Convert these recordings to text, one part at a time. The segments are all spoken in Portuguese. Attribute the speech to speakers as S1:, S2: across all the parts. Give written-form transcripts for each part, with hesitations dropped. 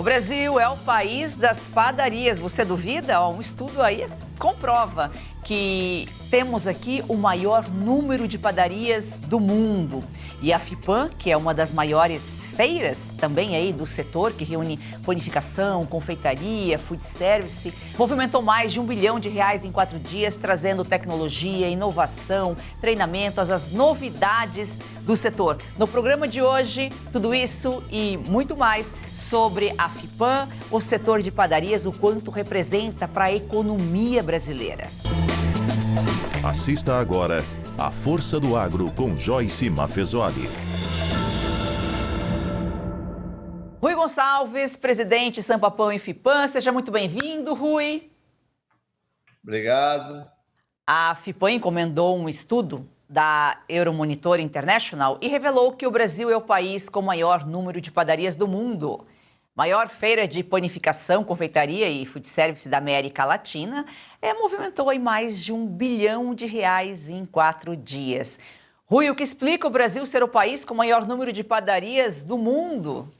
S1: Brasil é o país das padarias. Você duvida? Um estudo aí comprova que temos aqui o maior número de padarias do mundo. E a FIPAM, que é uma das maiores feiras também aí do setor, que reúne panificação, confeitaria, food service, movimentou mais de R$1 bilhão em 4 dias, trazendo tecnologia, inovação, treinamento, as novidades do setor. No programa de hoje, tudo isso e muito mais sobre a FIPAM, o setor de padarias, o quanto representa para a economia brasileira.
S2: Assista agora A Força do Agro com Joyce Maffezoli.
S1: Rui Gonçalves, presidente Sampapão e FIPAM, seja muito bem-vindo, Rui.
S3: Obrigado.
S1: A FIPAM encomendou um estudo da Euromonitor International e revelou que o Brasil é o país com o maior número de padarias do mundo. Maior feira de panificação, confeitaria e food service da América Latina, movimentou aí mais de R$1 bilhão em 4 dias. Rui, o que explica o Brasil ser o país com o maior número de padarias do mundo?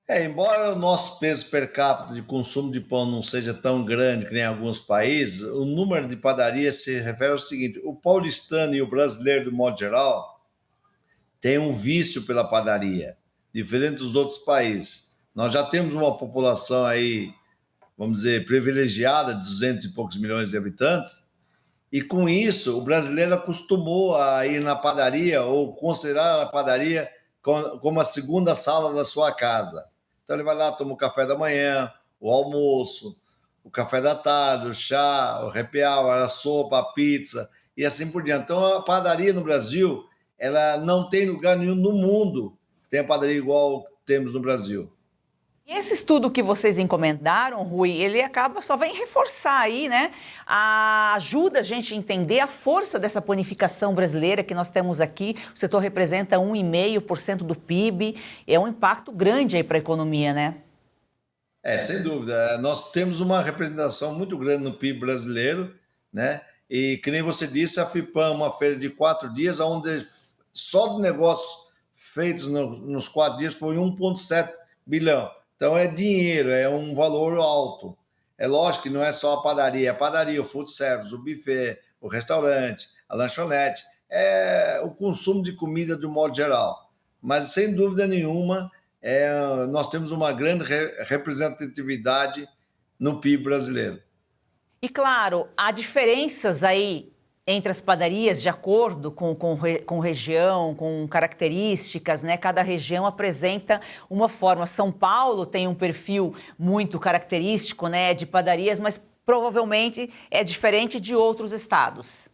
S3: Embora o nosso peso per capita de consumo de pão não seja tão grande que nem em alguns países, o número de padarias se refere ao seguinte: o paulistano e o brasileiro, de modo geral, têm um vício pela padaria, diferente dos outros países. Nós já temos uma população aí, vamos dizer, privilegiada, de 200 e poucos milhões de habitantes, e com isso o brasileiro acostumou a ir na padaria ou considerar a padaria como a segunda sala da sua casa. Então ele vai lá, toma o café da manhã, o almoço, o café da tarde, o chá, o happy hour, a sopa, a pizza e assim por diante. Então a padaria no Brasil, ela não tem lugar nenhum no mundo que tenha padaria igual temos no Brasil.
S1: E esse estudo que vocês encomendaram, Rui, ele só vem reforçar aí, né? Ajuda a gente a entender a força dessa panificação brasileira que nós temos aqui. O setor representa 1,5% do PIB. É um impacto grande aí para a economia, né?
S3: Sem dúvida. Nós temos uma representação muito grande no PIB brasileiro, né? E, que nem você disse, a FIPAM é uma feira de 4 dias, onde só de negócios feitos nos 4 dias foi 1,7 bilhão. Então é dinheiro, é um valor alto. É lógico que não é só a padaria, o food service, o buffet, o restaurante, a lanchonete, é o consumo de comida de um modo geral. Mas, sem dúvida nenhuma, nós temos uma grande representatividade no PIB brasileiro.
S1: E, claro, há diferenças aí entre as padarias, de acordo com região, com características, né? Cada região apresenta uma forma. São Paulo tem um perfil muito característico, né, de padarias, mas provavelmente é diferente de outros estados.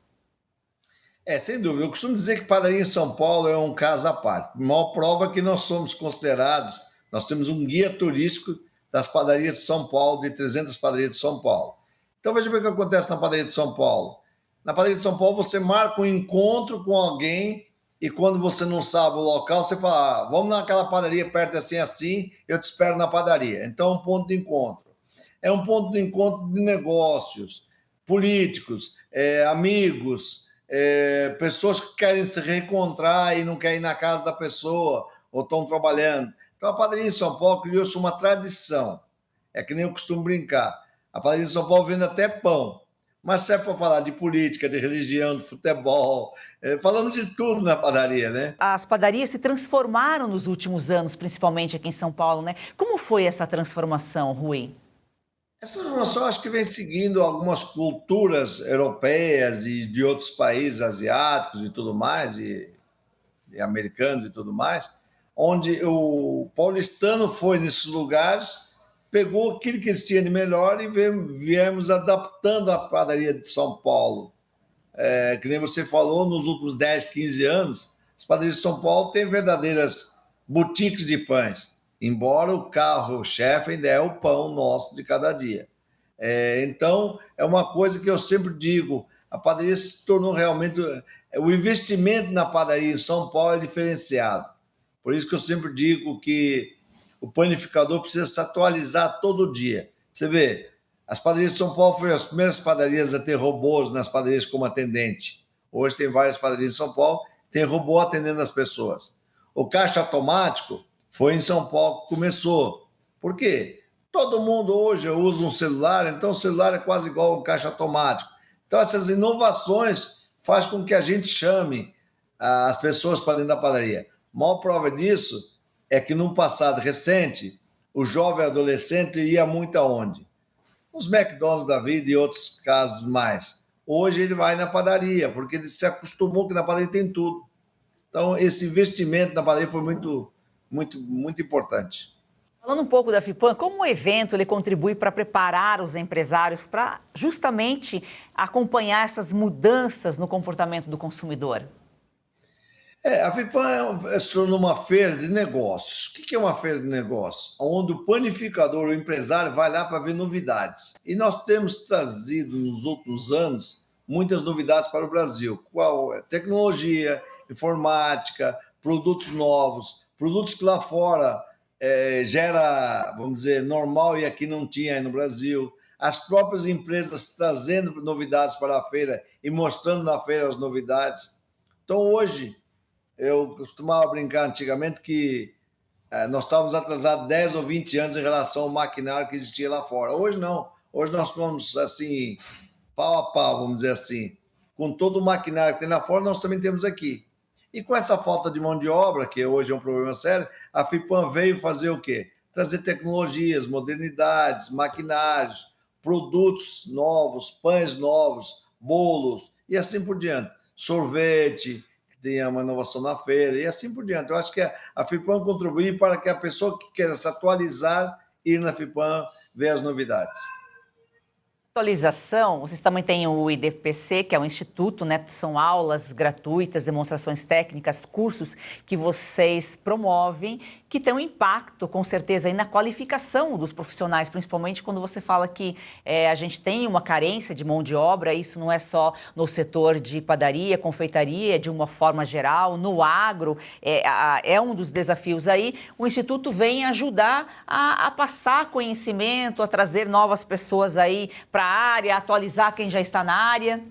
S3: Sem dúvida. Eu costumo dizer que padaria em São Paulo é um caso à parte. A maior prova é que nós somos considerados, nós temos um guia turístico das padarias de São Paulo, de 300 padarias de São Paulo. Então veja bem o que acontece na padaria de São Paulo. Na padaria de São Paulo, você marca um encontro com alguém e quando você não sabe o local, você fala, vamos naquela padaria perto assim, eu te espero na padaria. Então, é um ponto de encontro. É um ponto de encontro de negócios, políticos, amigos, pessoas que querem se reencontrar e não querem ir na casa da pessoa ou estão trabalhando. Então, a padaria em São Paulo criou-se uma tradição. É que nem eu costumo brincar. A padaria de São Paulo vende até pão. Mas serve para falar de política, de religião, de futebol, falamos de tudo na padaria, né?
S1: As padarias se transformaram nos últimos anos, principalmente aqui em São Paulo, né? Como foi essa transformação, Rui?
S3: Essa transformação acho que vem seguindo algumas culturas europeias e de outros países asiáticos e tudo mais, e americanos e tudo mais, onde o paulistano foi nesses lugares, pegou aquilo que eles tinham de melhor e viemos adaptando a padaria de São Paulo. Que nem você falou, nos últimos 10, 15 anos, as padarias de São Paulo têm verdadeiras boutiques de pães, embora o carro-chefe ainda é o pão nosso de cada dia. Então, é uma coisa que eu sempre digo, a padaria se tornou realmente... O investimento na padaria em São Paulo é diferenciado. Por isso que eu sempre digo que o panificador precisa se atualizar todo dia. Você vê, as padarias de São Paulo foram as primeiras padarias a ter robôs nas padarias como atendente. Hoje tem várias padarias de São Paulo, tem robô atendendo as pessoas. O caixa automático Foi em São Paulo que começou. Por quê? Todo mundo hoje usa um celular, então o celular é quase igual um caixa automático. Então essas inovações faz com que a gente chame as pessoas para dentro da padaria. A maior prova disso é que num passado recente, o jovem adolescente ia muito aonde? Os McDonald's da vida e outros casos mais. Hoje ele vai na padaria, porque ele se acostumou que na padaria tem tudo. Então esse investimento na padaria foi muito importante.
S1: Falando um pouco da FIPAM, como o evento ele contribui para preparar os empresários para justamente acompanhar essas mudanças no comportamento do consumidor?
S3: A FIPAM se tornou uma feira de negócios. O que é uma feira de negócios? Onde o panificador, o empresário, vai lá para ver novidades. E nós temos trazido nos últimos anos muitas novidades para o Brasil. Qual é? Tecnologia, informática, produtos novos, produtos que lá fora gera, vamos dizer, normal e aqui não tinha aí no Brasil. As próprias empresas trazendo novidades para a feira e mostrando na feira as novidades. Então hoje, eu costumava brincar antigamente que nós estávamos atrasados 10 ou 20 anos em relação ao maquinário que existia lá fora. Hoje não. Hoje nós fomos assim, pau a pau, vamos dizer assim. Com todo o maquinário que tem lá fora, nós também temos aqui. E com essa falta de mão de obra, que hoje é um problema sério, a FIPAM veio fazer o quê? Trazer tecnologias, modernidades, maquinários, produtos novos, pães novos, bolos e assim por diante. Sorvete, que tenha uma inovação na feira e assim por diante. Eu acho que a FIPAM contribui para que a pessoa que queira se atualizar, ir na FIPAM, ver as novidades.
S1: Atualização, vocês também têm o IDPC, que é um instituto, né? São aulas gratuitas, demonstrações técnicas, cursos que vocês promovem, que tem um impacto, com certeza, aí na qualificação dos profissionais, principalmente quando você fala que a gente tem uma carência de mão de obra, isso não é só no setor de padaria, confeitaria, de uma forma geral, no agro, é um dos desafios aí. O Instituto vem ajudar a passar conhecimento, a trazer novas pessoas aí para a área, atualizar quem já está na área.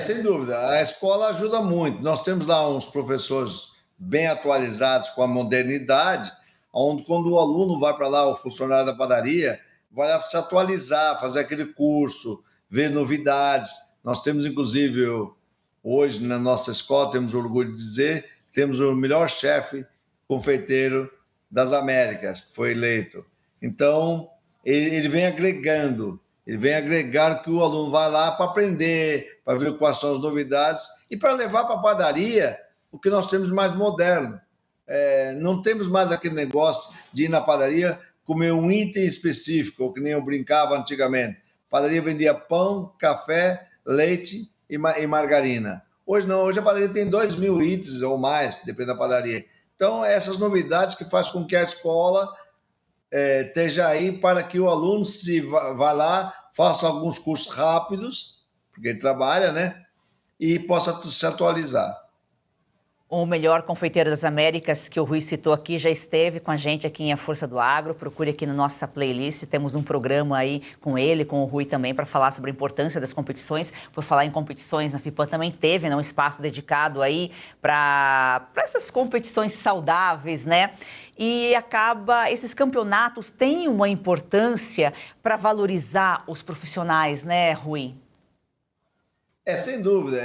S3: Sem dúvida, a escola ajuda muito. Nós temos lá uns professores bem atualizados com a modernidade, onde quando o aluno vai para lá, o funcionário da padaria, vai lá para se atualizar, fazer aquele curso, ver novidades. Nós temos, inclusive, hoje na nossa escola, temos orgulho de dizer, que temos o melhor chefe confeiteiro das Américas, que foi eleito. Então, ele vem agregando, ele vem agregar que o aluno vai lá para aprender, para ver quais são as novidades e para levar para a padaria o que nós temos mais moderno. Não temos mais aquele negócio de ir na padaria comer um item específico, ou que nem eu brincava antigamente. A padaria vendia pão, café, leite e margarina. Hoje não, hoje a padaria tem 2.000 itens ou mais, depende da padaria. Então, essas novidades que faz com que a escola esteja aí para que o aluno se vá lá, faça alguns cursos rápidos, porque ele trabalha, né? E possa se atualizar.
S1: O melhor confeiteiro das Américas, que o Rui citou aqui, já esteve com a gente aqui em A Força do Agro. Procure aqui na nossa playlist, temos um programa aí com ele, com o Rui também, para falar sobre a importância das competições. Por falar em competições, na FIPAM também teve, né, um espaço dedicado aí para essas competições saudáveis, né? E esses campeonatos têm uma importância para valorizar os profissionais, né, Rui?
S3: Sem dúvida.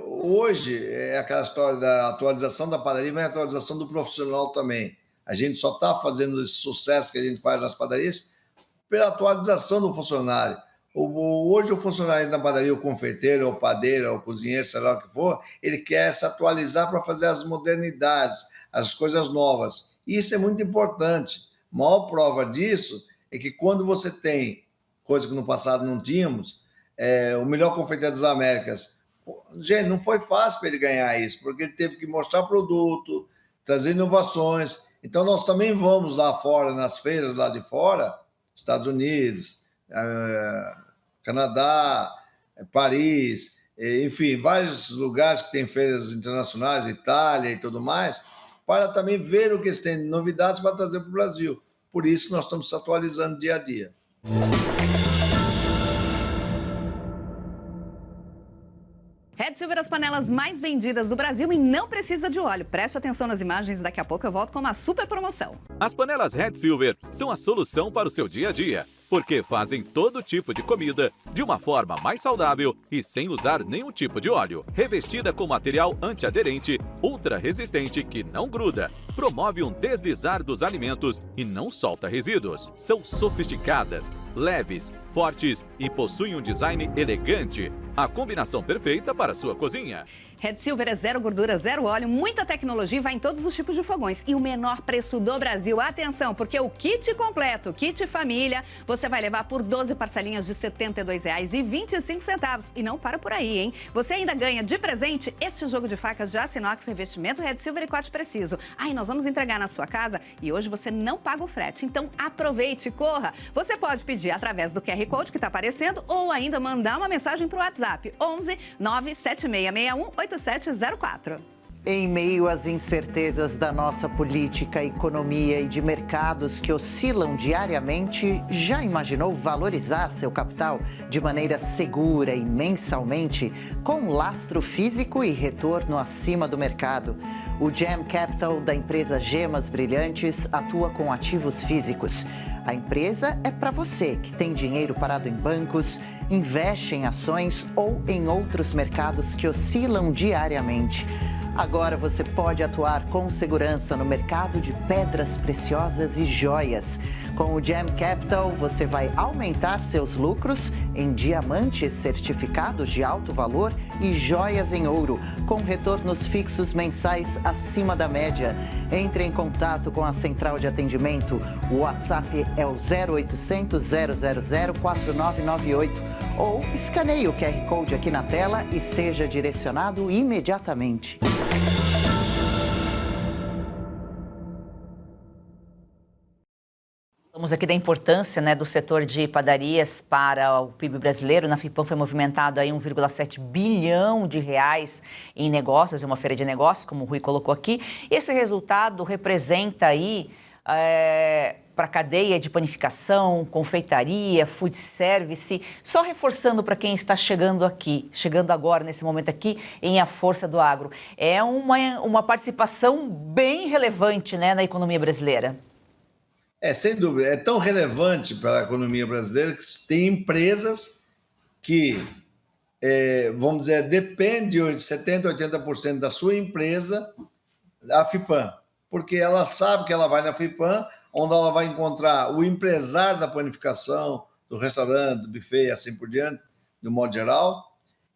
S3: Hoje, aquela história da atualização da padaria, vem a atualização do profissional também. A gente só está fazendo esse sucesso que a gente faz nas padarias pela atualização do funcionário. Hoje, o funcionário da padaria, o confeiteiro, o padeiro, o cozinheiro, sei lá o que for, ele quer se atualizar para fazer as modernidades, as coisas novas. E isso é muito importante. A maior prova disso é que quando você tem coisa que no passado não tínhamos, o melhor confeiteiro das Américas. Gente, não foi fácil para ele ganhar isso, porque ele teve que mostrar produto, trazer inovações. Então, nós também vamos lá fora, nas feiras lá de fora, Estados Unidos, Canadá, Paris, enfim, vários lugares que tem feiras internacionais, Itália e tudo mais, para também ver o que eles têm de novidades para trazer para o Brasil. Por isso, nós estamos se atualizando dia a dia.
S1: Heads
S4: Silver, as panelas mais vendidas do Brasil e não precisa de óleo. Preste atenção nas imagens, daqui a pouco eu volto com uma super promoção.
S5: As panelas Red Silver são a solução para o seu dia a dia, porque fazem todo tipo de comida de uma forma mais saudável e sem usar nenhum tipo de óleo. Revestida com material antiaderente, ultra resistente que não gruda, promove um deslizar dos alimentos e não solta resíduos. São sofisticadas, leves, fortes e possuem um design elegante. A combinação perfeita para a sua cozinha.
S4: Red Silver é zero gordura, zero óleo, muita tecnologia e vai em todos os tipos de fogões. E o menor preço do Brasil. Atenção, porque o kit completo, kit família, você vai levar por 12 parcelinhas de R$ 72,25. E não para por aí, hein? Você ainda ganha de presente este jogo de facas de aço inox, revestimento Red Silver e corte preciso. Aí nós vamos entregar na sua casa e hoje você não paga o frete. Então aproveite, corra. Você pode pedir através do QR Code que está aparecendo ou ainda mandar uma mensagem para o WhatsApp 11 97661 8704.
S6: Em meio às incertezas da nossa política, economia e de mercados que oscilam diariamente, já imaginou valorizar seu capital de maneira segura e mensalmente, com lastro físico e retorno acima do mercado? O Gem Capital da empresa Gemas Brilhantes atua com ativos físicos. A empresa é para você que tem dinheiro parado em bancos, investe em ações ou em outros mercados que oscilam diariamente. Agora você pode atuar com segurança no mercado de pedras preciosas e joias. Com o Gem Capital, você vai aumentar seus lucros em diamantes certificados de alto valor e joias em ouro, com retornos fixos mensais acima da média. Entre em contato com a central de atendimento. O WhatsApp é o 0800 000 4998 ou escaneie o QR Code aqui na tela e seja direcionado imediatamente.
S1: Falamos aqui da importância, né, do setor de padarias para o PIB brasileiro. Na FIPAM foi movimentado aí 1,7 bilhão de reais em negócios, é uma feira de negócios, como o Rui colocou aqui. Esse resultado representa aí para a cadeia de panificação, confeitaria, food service, só reforçando para quem está chegando aqui, chegando agora, nesse momento aqui, em A Força do Agro. É uma participação bem relevante, né, na economia brasileira.
S3: Sem dúvida. É tão relevante para a economia brasileira que tem empresas que, vamos dizer, depende de 70%, 80% da sua empresa da FIPAM, porque ela sabe que ela vai na FIPAM, onde ela vai encontrar o empresário da panificação, do restaurante, do buffet, assim por diante, de um modo geral,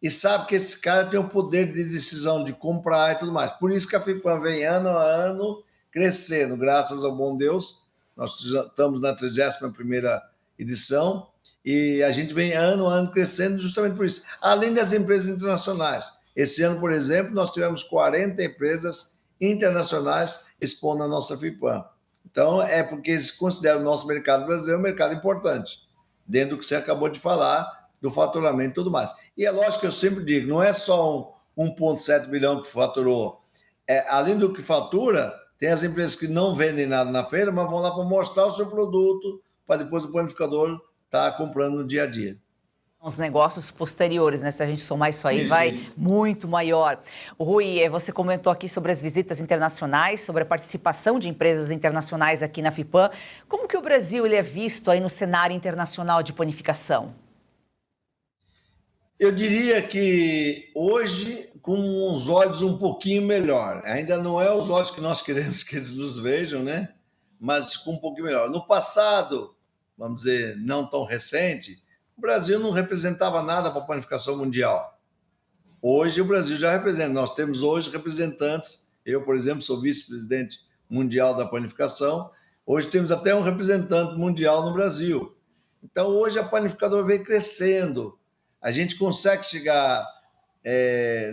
S3: e sabe que esse cara tem o poder de decisão de comprar e tudo mais. Por isso que a FIPAM vem ano a ano crescendo, graças ao bom Deus. Nós estamos na 31ª edição e a gente vem ano a ano crescendo justamente por isso. Além das empresas internacionais. Esse ano, por exemplo, nós tivemos 40 empresas internacionais expondo a nossa FIPAM. Então, é porque eles consideram o nosso mercado brasileiro um mercado importante, dentro do que você acabou de falar, do faturamento e tudo mais. E é lógico que eu sempre digo, não é só 1,7 bilhão que faturou. Além do que fatura, tem as empresas que não vendem nada na feira, mas vão lá para mostrar o seu produto, para depois o panificador estar comprando no dia a dia.
S1: Os negócios posteriores, né? Se a gente somar isso aí, vai muito maior. O Rui, você comentou aqui sobre as visitas internacionais, sobre a participação de empresas internacionais aqui na FIPAM. Como que o Brasil ele é visto aí no cenário internacional de panificação?
S3: Eu diria que hoje, com os olhos um pouquinho melhor. Ainda não é os olhos que nós queremos que eles nos vejam, né? Mas com um pouquinho melhor. No passado, vamos dizer, não tão recente, o Brasil não representava nada para a panificação mundial. Hoje o Brasil já representa. Nós temos hoje representantes. Eu, por exemplo, sou vice-presidente mundial da panificação. Hoje temos até um representante mundial no Brasil. Então, hoje a panificadora vem crescendo. A gente consegue chegar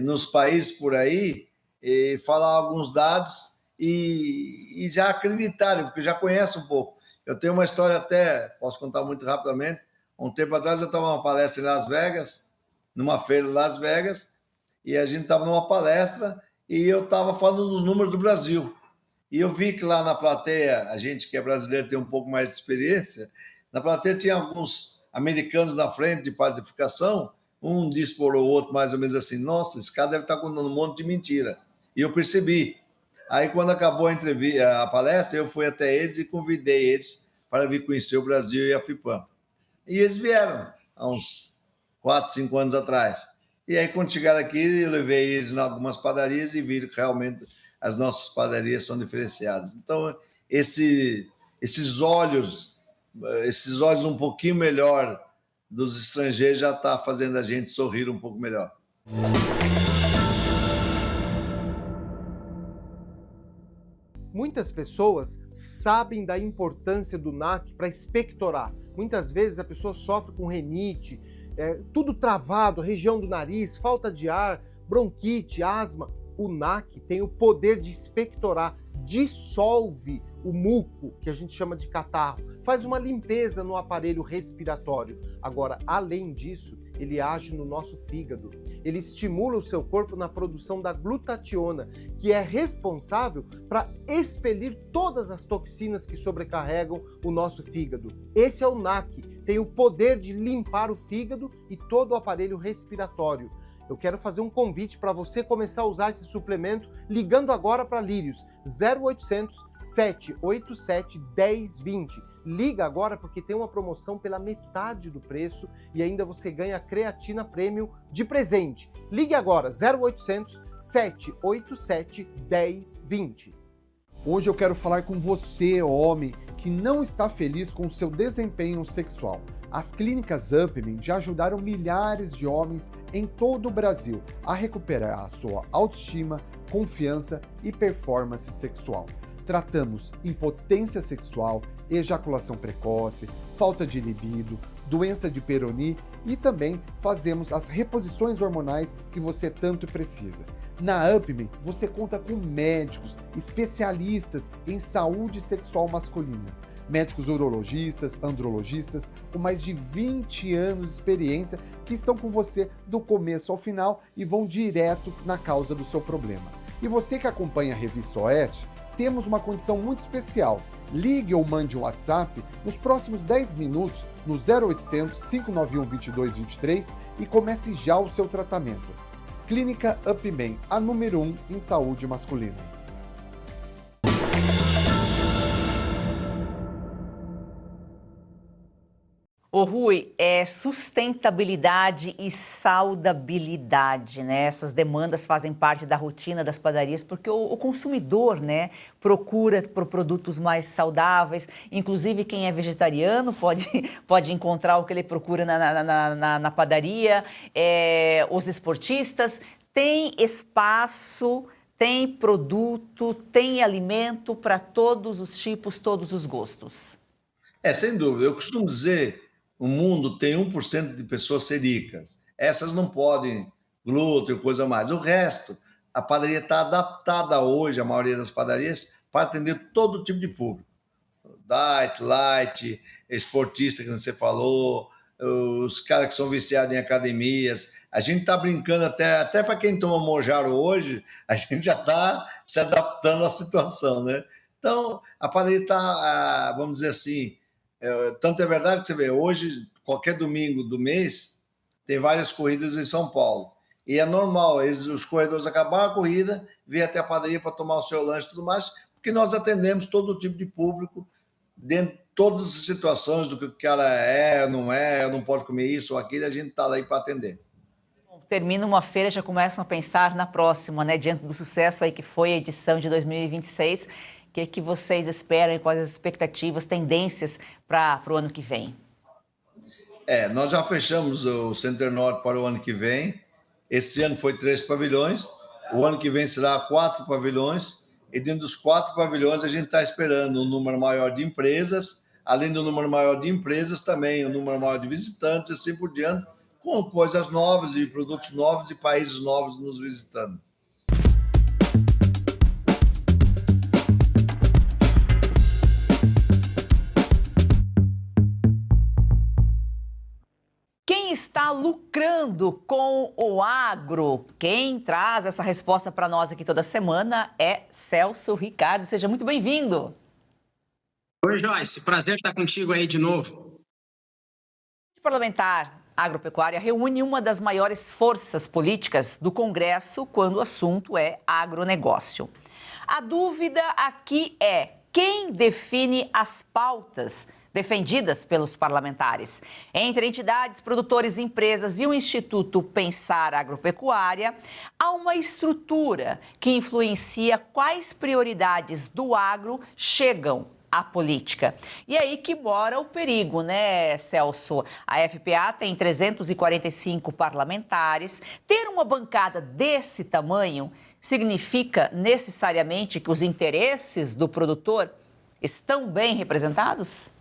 S3: nos países por aí e falar alguns dados e já acreditarem, porque já conhecem um pouco. Eu tenho uma história até, posso contar muito rapidamente. Um tempo atrás eu estava numa palestra em Las Vegas, numa feira em Las Vegas, e a gente estava numa palestra e eu estava falando dos números do Brasil. E eu vi que lá na plateia, a gente que é brasileiro tem um pouco mais de experiência, na plateia tinha alguns americanos na frente de panificação, um disse por o outro mais ou menos assim, nossa, esse cara deve estar contando um monte de mentira. E eu percebi. Aí, quando acabou a palestra, eu fui até eles e convidei eles para vir conhecer o Brasil e a FIPAM. E eles vieram há uns 4, 5 anos atrás. E aí, quando chegaram aqui, eu levei eles em algumas padarias e viram que realmente as nossas padarias são diferenciadas. Então, esses olhos um pouquinho melhor dos estrangeiros já está fazendo a gente sorrir um pouco melhor.
S7: Muitas pessoas sabem da importância do NAC para expectorar. Muitas vezes a pessoa sofre com rinite, tudo travado, região do nariz, falta de ar, bronquite, asma. O NAC tem o poder de expectorar, dissolve o muco, que a gente chama de catarro, faz uma limpeza no aparelho respiratório. Agora, além disso, ele age no nosso fígado. Ele estimula o seu corpo na produção da glutationa, que é responsável para expelir todas as toxinas que sobrecarregam o nosso fígado. Esse é o NAC, tem o poder de limpar o fígado e todo o aparelho respiratório. Eu quero fazer um convite para você começar a usar esse suplemento ligando agora para Lírios, 0800 787 1020. Liga agora porque tem uma promoção pela metade do preço e ainda você ganha creatina Premium de presente. Ligue agora, 0800 787 1020. Hoje eu quero falar com você, homem, que não está feliz com o seu desempenho sexual. As clínicas Upman já ajudaram milhares de homens em todo o Brasil a recuperar a sua autoestima, confiança e performance sexual. Tratamos impotência sexual, ejaculação precoce, falta de libido, doença de Peyronie e também fazemos as reposições hormonais que você tanto precisa. Na Upman, você conta com médicos, especialistas em saúde sexual masculina, médicos urologistas, andrologistas, com mais de 20 anos de experiência que estão com você do começo ao final e vão direto na causa do seu problema. E você que acompanha a Revista Oeste, temos uma condição muito especial. Ligue ou mande um WhatsApp nos próximos 10 minutos no 0800 591 2223 e comece já o seu tratamento. Clínica Upman, a número 1 em saúde masculina.
S1: Ô Rui, sustentabilidade e saudabilidade, né? Essas demandas fazem parte da rotina das padarias porque o consumidor, né, procura por produtos mais saudáveis. Inclusive, quem é vegetariano pode encontrar o que ele procura na padaria. Os esportistas têm espaço, tem produto, tem alimento para todos os tipos, todos os gostos.
S3: Sem dúvida. Eu costumo dizer, o mundo tem 1% de pessoas celíacas. Essas não podem glúten, coisa mais. O resto, a padaria está adaptada hoje, a maioria das padarias, para atender todo tipo de público. Diet, light, esportista, que você falou, os caras que são viciados em academias. A gente está brincando até para quem toma Mojaro hoje, a gente já está se adaptando à situação, né? Então, a padaria está, vamos dizer assim, tanto é verdade que você vê, hoje, qualquer domingo do mês, tem várias corridas em São Paulo. E é normal, os corredores acabaram a corrida, vêm até a padaria para tomar o seu lanche e tudo mais, porque nós atendemos todo tipo de público, dentro de todas as situações do que o cara não pode comer isso ou aquilo, a gente está lá para atender.
S1: Termina uma feira, já começam a pensar na próxima, né? Diante do sucesso aí que foi a edição de 2026, o que vocês esperam e quais as expectativas, tendências para o ano que vem?
S3: Nós já fechamos o Center Norte para o ano que vem. Esse ano foi 3 pavilhões, o ano que vem será 4 pavilhões, e dentro dos 4 pavilhões a gente está esperando um número maior de empresas, além do número maior de empresas, também um número maior de visitantes, e assim por diante, com coisas novas e produtos novos e países novos nos visitando.
S1: Quem está lucrando com o agro? Quem traz essa resposta para nós aqui toda semana é Celso Ricardo. Seja muito bem-vindo.
S8: Oi, Joyce. Prazer estar contigo aí de novo.
S1: O parlamentar Agropecuária reúne uma das maiores forças políticas do Congresso quando o assunto é agronegócio. A dúvida aqui é quem define as pautas defendidas pelos parlamentares. Entre entidades, produtores, empresas e o Instituto Pensar Agropecuária, há uma estrutura que influencia quais prioridades do agro chegam à política. E é aí que mora o perigo, né, Celso? A FPA tem 345 parlamentares. Ter uma bancada desse tamanho significa necessariamente que os interesses do produtor estão bem representados?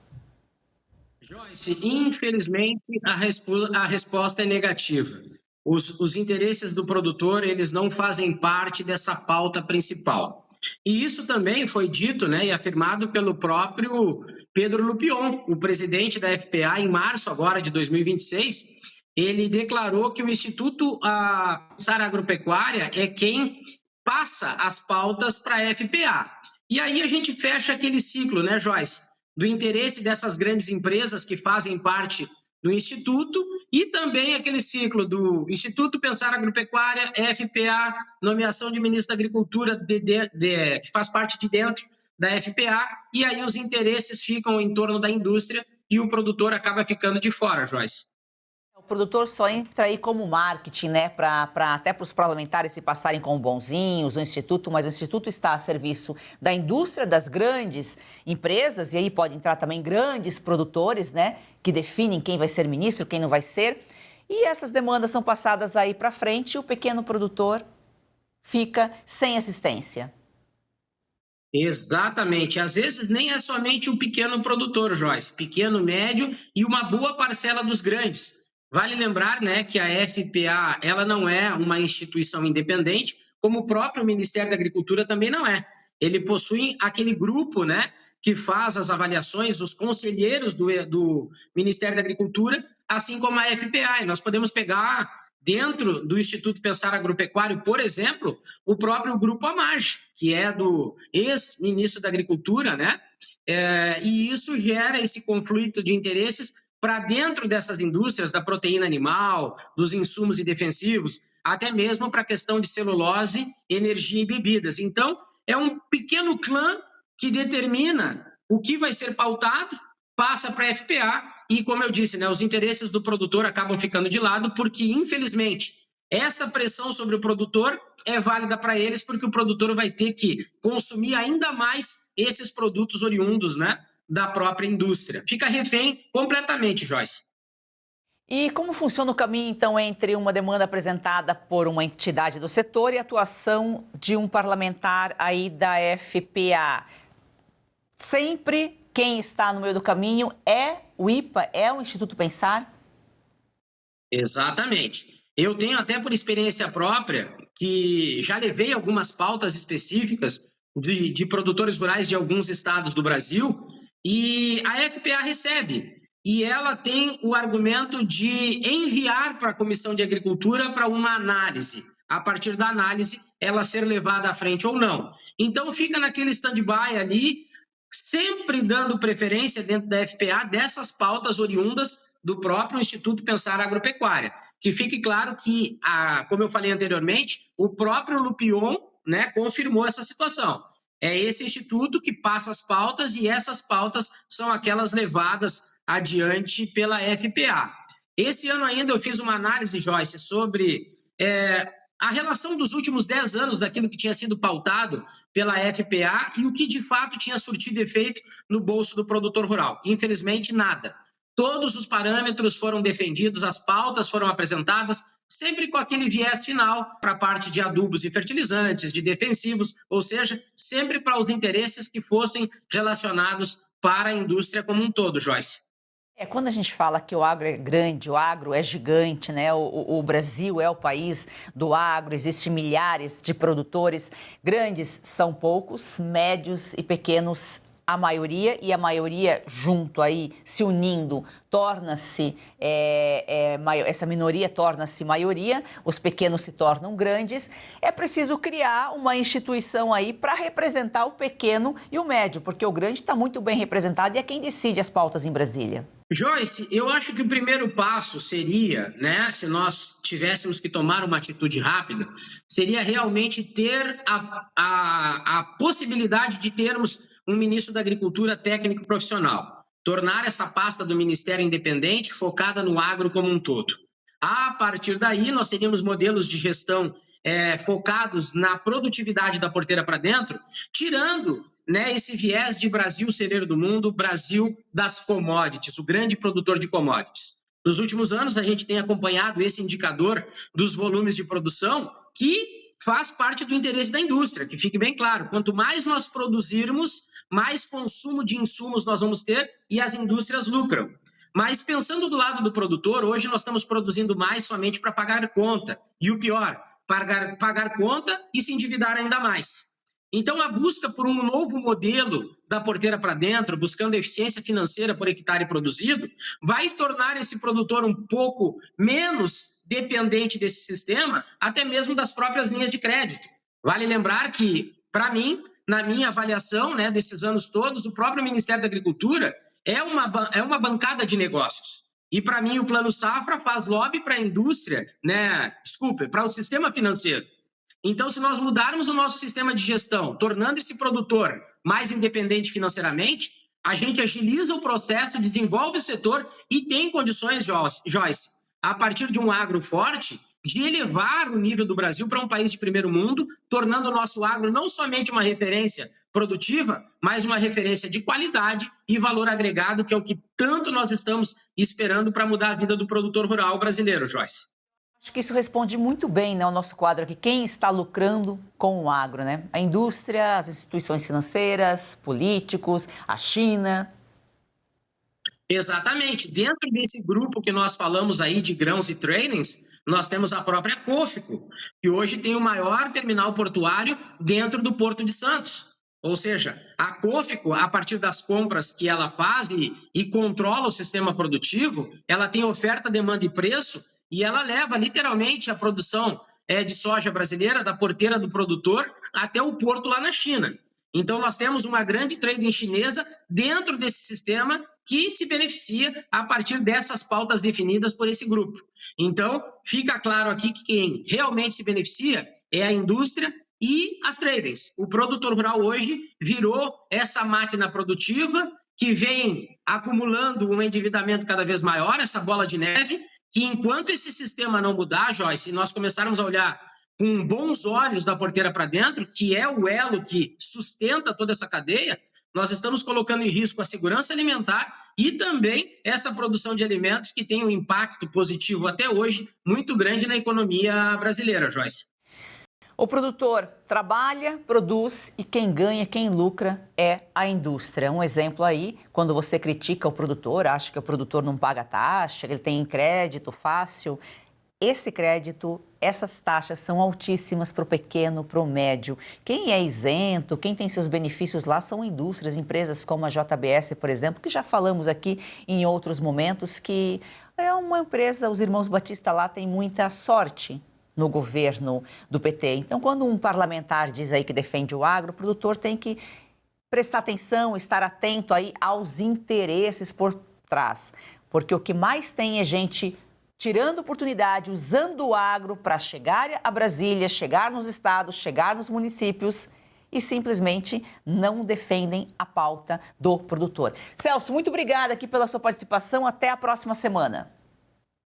S8: Joyce, infelizmente a resposta é negativa. Os interesses do produtor, eles não fazem parte dessa pauta principal. E isso também foi dito, né, e afirmado pelo próprio Pedro Lupion, o presidente da FPA, em março agora de 2026. Ele declarou que o Instituto Pensar Agropecuária é quem passa as pautas para a FPA. E aí a gente fecha aquele ciclo, né, Joyce? Do interesse dessas grandes empresas que fazem parte do Instituto e também aquele ciclo do Instituto Pensar Agropecuária, FPA, nomeação de ministro da Agricultura, que faz parte de dentro da FPA, e aí os interesses ficam em torno da indústria e o produtor acaba ficando de fora, Joyce.
S1: O produtor só entra aí como marketing, né, até para os parlamentares se passarem como bonzinhos, mas o Instituto está a serviço da indústria, das grandes empresas, e aí pode entrar também grandes produtores, né, que definem quem vai ser ministro, quem não vai ser, e essas demandas são passadas aí para frente e o pequeno produtor fica sem assistência.
S8: Exatamente. Às vezes nem é somente o pequeno produtor, Joyce, pequeno, médio e uma boa parcela dos grandes. Vale lembrar, né, que a FPA ela não é uma instituição independente, como o próprio Ministério da Agricultura também não é. Ele possui aquele grupo, né, que faz as avaliações, os conselheiros do Ministério da Agricultura, assim como a FPA. E nós podemos pegar dentro do Instituto Pensar Agropecuário, por exemplo, o próprio Grupo AMAG, que é do ex-ministro da Agricultura, né? E isso gera esse conflito de interesses para dentro dessas indústrias da proteína animal, dos insumos e defensivos, até mesmo para a questão de celulose, energia e bebidas. Então, é um pequeno clã que determina o que vai ser pautado, passa para a FPA e, como eu disse, né, os interesses do produtor acabam ficando de lado porque, infelizmente, essa pressão sobre o produtor é válida para eles porque o produtor vai ter que consumir ainda mais esses produtos oriundos, né, da própria indústria. Fica refém completamente, Joyce.
S1: E como funciona o caminho, então, entre uma demanda apresentada por uma entidade do setor e a atuação de um parlamentar aí da FPA? Sempre quem está no meio do caminho é o IPA, é o Instituto Pensar?
S8: Exatamente. Eu tenho até por experiência própria que já levei algumas pautas específicas de produtores rurais de alguns estados do Brasil e a FPA recebe. E ela tem o argumento de enviar para a Comissão de Agricultura para uma análise. A partir da análise, ela ser levada à frente ou não. Então, fica naquele stand-by ali, sempre dando preferência dentro da FPA dessas pautas oriundas do próprio Instituto Pensar Agropecuária. Que fique claro que, como eu falei anteriormente, o próprio Lupion, né, confirmou essa situação. É esse instituto que passa as pautas e essas pautas são aquelas levadas adiante pela FPA. Esse ano ainda eu fiz uma análise, Joyce, sobre a relação dos últimos 10 anos daquilo que tinha sido pautado pela FPA e o que de fato tinha surtido efeito no bolso do produtor rural. Infelizmente, nada. Todos os parâmetros foram defendidos, as pautas foram apresentadas, sempre com aquele viés final para a parte de adubos e fertilizantes, de defensivos, ou seja, sempre para os interesses que fossem relacionados para a indústria como um todo, Joyce.
S1: Quando a gente fala que o agro é grande, o agro é gigante, né? O Brasil é o país do agro, existem milhares de produtores. Grandes são poucos, médios e pequenos a maioria, e a maioria junto aí, se unindo, torna-se, essa minoria torna-se maioria, os pequenos se tornam grandes. É preciso criar uma instituição aí para representar o pequeno e o médio, porque o grande está muito bem representado e é quem decide as pautas em Brasília.
S8: Joyce, eu acho que o primeiro passo seria, né, se nós tivéssemos que tomar uma atitude rápida, seria realmente ter a possibilidade de termos um ministro da Agricultura técnico profissional, tornar essa pasta do Ministério independente focada no agro como um todo. A partir daí, nós teríamos modelos de gestão focados na produtividade da porteira para dentro, tirando, né, esse viés de Brasil celeiro do mundo, Brasil das commodities, o grande produtor de commodities. Nos últimos anos, a gente tem acompanhado esse indicador dos volumes de produção que faz parte do interesse da indústria, que fique bem claro, quanto mais nós produzirmos, mais consumo de insumos nós vamos ter e as indústrias lucram. Mas pensando do lado do produtor, hoje nós estamos produzindo mais somente para pagar conta. E o pior, pagar conta e se endividar ainda mais. Então, a busca por um novo modelo da porteira para dentro, buscando eficiência financeira por hectare produzido, vai tornar esse produtor um pouco menos dependente desse sistema, até mesmo das próprias linhas de crédito. Vale lembrar que, para mim, na minha avaliação, né, desses anos todos, o próprio Ministério da Agricultura é uma bancada de negócios. E, para mim, o Plano Safra faz lobby para a indústria, para o sistema financeiro. Então, se nós mudarmos o nosso sistema de gestão, tornando esse produtor mais independente financeiramente, a gente agiliza o processo, desenvolve o setor e tem condições, Joyce, a partir de um agro forte, de elevar o nível do Brasil para um país de primeiro mundo, tornando o nosso agro não somente uma referência produtiva, mas uma referência de qualidade e valor agregado, que é o que tanto nós estamos esperando para mudar a vida do produtor rural brasileiro, Joyce.
S1: Acho que isso responde muito bem, né, ao nosso quadro aqui. Quem está lucrando com o agro, né? A indústria, as instituições financeiras, políticos, a China.
S8: Exatamente. Dentro desse grupo que nós falamos aí de grãos e tradings, nós temos a própria Cofico, que hoje tem o maior terminal portuário dentro do Porto de Santos. Ou seja, a Cofico, a partir das compras que ela faz e controla o sistema produtivo, ela tem oferta, demanda e preço, e ela leva literalmente a produção de soja brasileira, da porteira do produtor, até o porto lá na China. Então, nós temos uma grande trading chinesa dentro desse sistema que se beneficia a partir dessas pautas definidas por esse grupo. Então, fica claro aqui que quem realmente se beneficia é a indústria e as tradings. O produtor rural hoje virou essa máquina produtiva que vem acumulando um endividamento cada vez maior, essa bola de neve, e enquanto esse sistema não mudar, Joyce, se nós começarmos a olhar com bons olhos da porteira para dentro, que é o elo que sustenta toda essa cadeia, nós estamos colocando em risco a segurança alimentar e também essa produção de alimentos que tem um impacto positivo até hoje muito grande na economia brasileira, Joyce.
S1: O produtor trabalha, produz e quem ganha, quem lucra é a indústria. Um exemplo aí, quando você critica o produtor, acha que o produtor não paga taxa, que ele tem crédito fácil. Esse crédito, essas taxas são altíssimas para o pequeno, para o médio. Quem é isento, quem tem seus benefícios lá são indústrias, empresas como a JBS, por exemplo, que já falamos aqui em outros momentos, que é uma empresa, os irmãos Batista lá têm muita sorte no governo do PT. Então, quando um parlamentar diz aí que defende o agro, o produtor tem que prestar atenção, estar atento aí aos interesses por trás. Porque o que mais tem é gente tirando oportunidade, usando o agro para chegar a Brasília, chegar nos estados, chegar nos municípios e simplesmente não defendem a pauta do produtor. Celso, muito obrigada aqui pela sua participação. Até a próxima semana.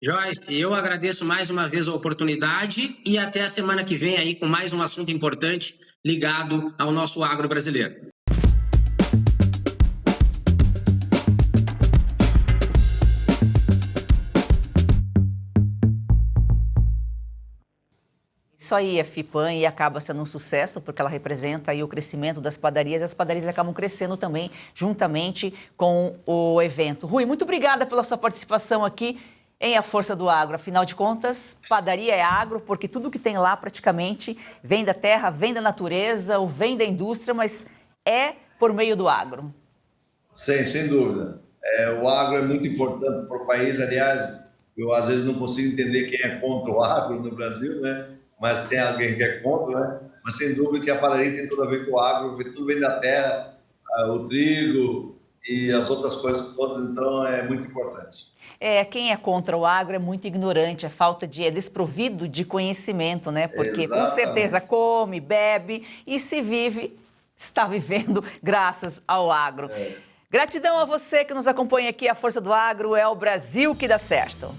S8: Joyce, eu agradeço mais uma vez a oportunidade e até a semana que vem aí com mais um assunto importante ligado ao nosso agro brasileiro.
S1: Isso aí, a FIPAM, e acaba sendo um sucesso porque ela representa aí o crescimento das padarias e as padarias acabam crescendo também juntamente com o evento. Rui, muito obrigada pela sua participação aqui em A Força do Agro. Afinal de contas, padaria é agro, porque tudo que tem lá praticamente vem da terra, vem da natureza ou vem da indústria, mas é por meio do agro.
S3: Sem dúvida. O agro é muito importante para o país. Aliás, eu às vezes não consigo entender quem é contra o agro no Brasil, né? Mas tem alguém que é contra, né? Mas sem dúvida que a padaria tem tudo a ver com o agro, tudo vem da terra, o trigo e as outras coisas todas, então é muito importante.
S1: Quem é contra o agro é muito ignorante, é desprovido de conhecimento, né? Porque com certeza come, bebe e se vive, está vivendo graças ao agro. Gratidão a você que nos acompanha aqui. A Força do Agro é o Brasil que dá certo.